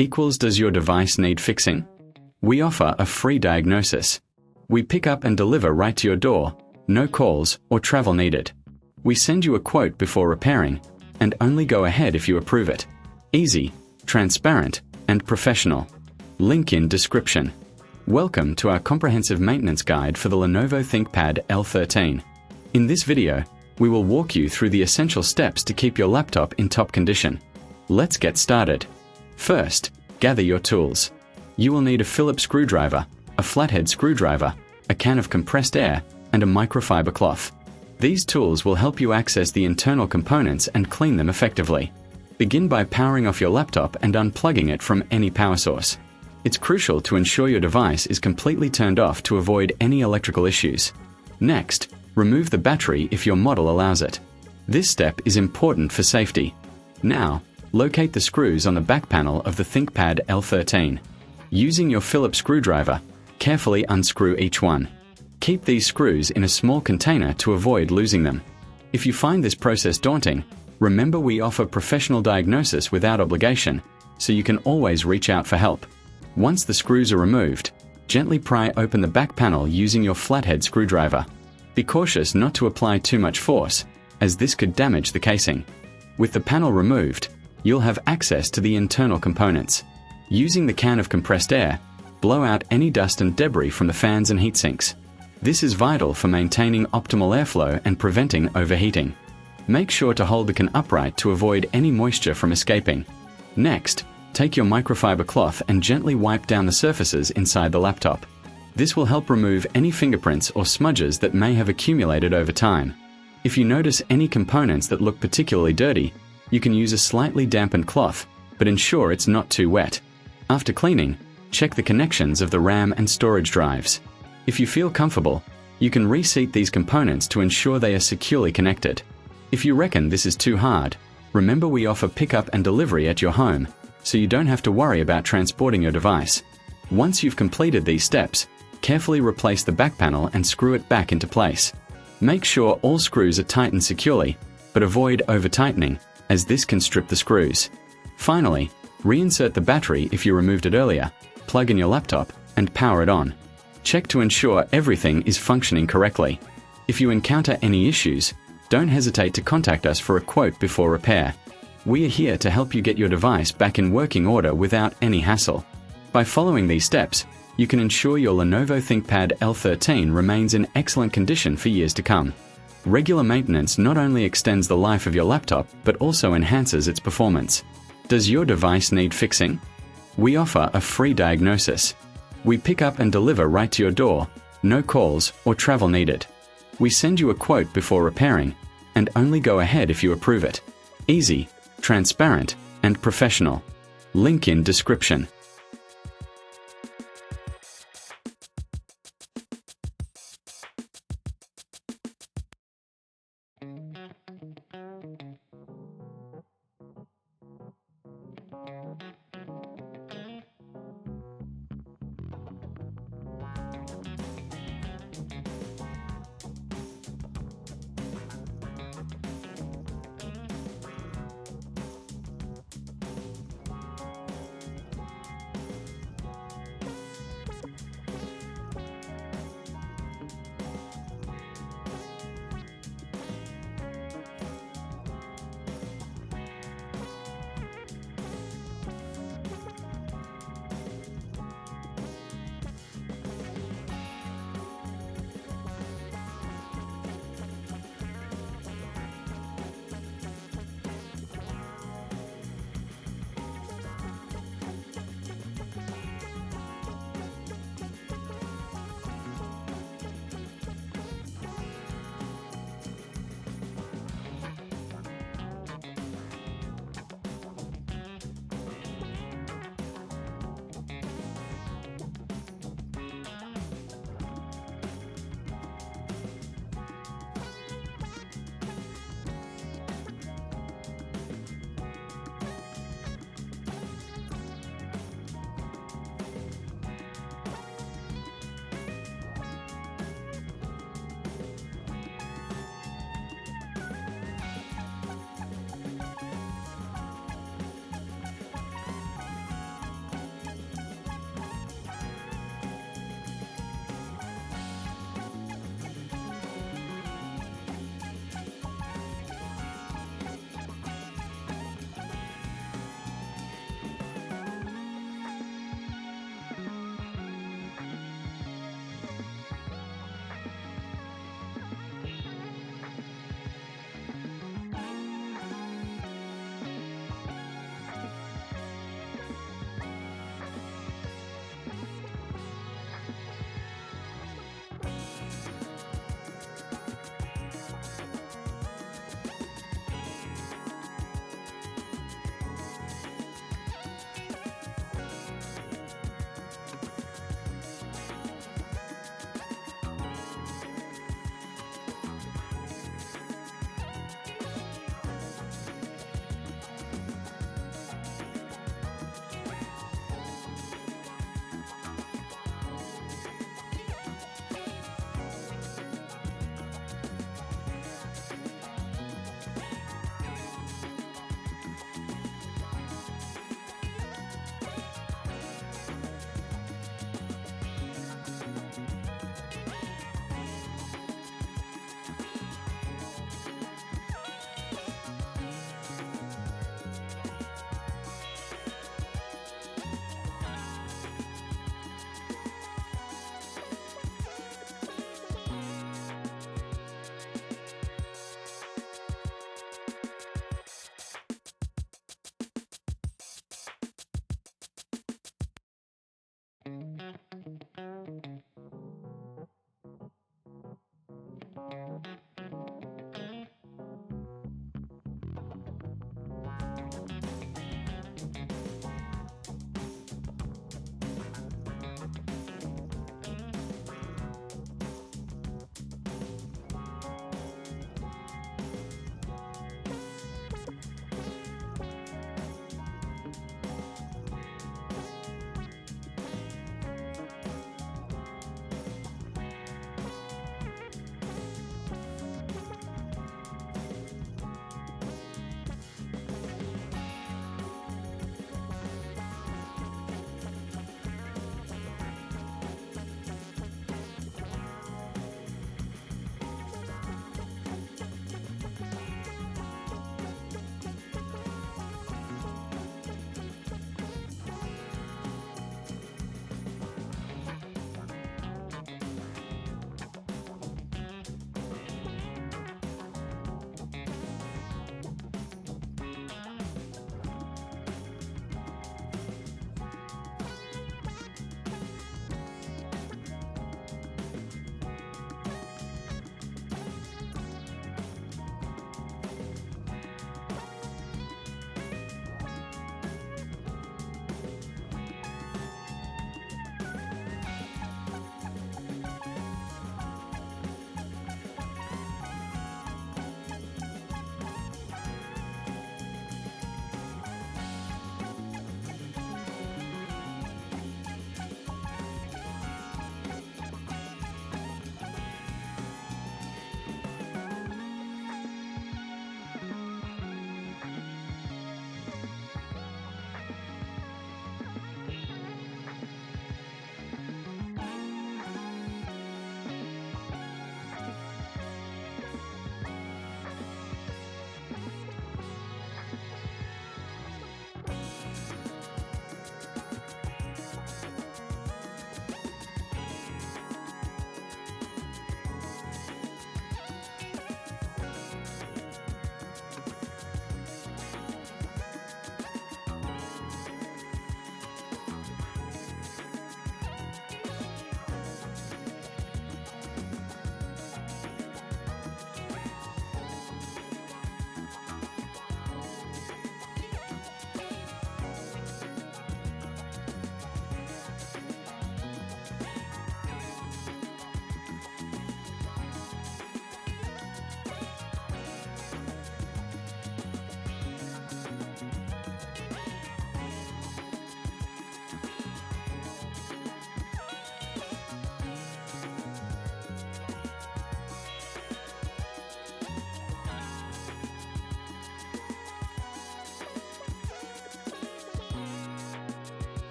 equals does your device need fixing? We offer a free diagnosis. We pick up and deliver right to your door, no calls or travel needed. We send you a quote before repairing, and only go ahead if you approve it. Easy, transparent, and professional. Link in description. Welcome to our comprehensive maintenance guide for the Lenovo ThinkPad L13. In this video, we will walk you through the essential steps to keep your laptop in top condition. Let's get started. First, gather your tools. You will need a Phillips screwdriver, a flathead screwdriver, a can of compressed air, and a microfiber cloth. These tools will help you access the internal components and clean them effectively. Begin by powering off your laptop and unplugging it from any power source. It's crucial to ensure your device is completely turned off to avoid any electrical issues. Next, remove the battery if your model allows it. This step is important for safety. Now, locate the screws on the back panel of the ThinkPad L13. Using your Phillips screwdriver, carefully unscrew each one. Keep these screws in a small container to avoid losing them. If you find this process daunting, remember we offer professional diagnosis without obligation, so you can always reach out for help. Once the screws are removed, gently pry open the back panel using your flathead screwdriver. Be cautious not to apply too much force, as this could damage the casing. With the panel removed, you'll have access to the internal components. Using the can of compressed air, blow out any dust and debris from the fans and heatsinks. This is vital for maintaining optimal airflow and preventing overheating. Make sure to hold the can upright to avoid any moisture from escaping. Next, take your microfiber cloth and gently wipe down the surfaces inside the laptop. This will help remove any fingerprints or smudges that may have accumulated over time. If you notice any components that look particularly dirty, you can use a slightly dampened cloth, but ensure it's not too wet. After cleaning, check the connections of the RAM and storage drives. If you feel comfortable, you can reseat these components to ensure they are securely connected. If you reckon this is too hard, remember we offer pickup and delivery at your home, so you don't have to worry about transporting your device. Once you've completed these steps, carefully replace the back panel and screw it back into place. Make sure all screws are tightened securely, but avoid over-tightening, as this can strip the screws. Finally, reinsert the battery if you removed it earlier, plug in your laptop, and power it on. Check to ensure everything is functioning correctly. If you encounter any issues, don't hesitate to contact us for a quote before repair. We are here to help you get your device back in working order without any hassle. By following these steps, you can ensure your Lenovo ThinkPad L13 remains in excellent condition for years to come. Regular maintenance not only extends the life of your laptop, but also enhances its performance. Does your device need fixing? We offer a free diagnosis. We pick up and deliver right to your door, no calls or travel needed. We send you a quote before repairing, and only go ahead if you approve it. Easy, transparent, and professional. Link in description.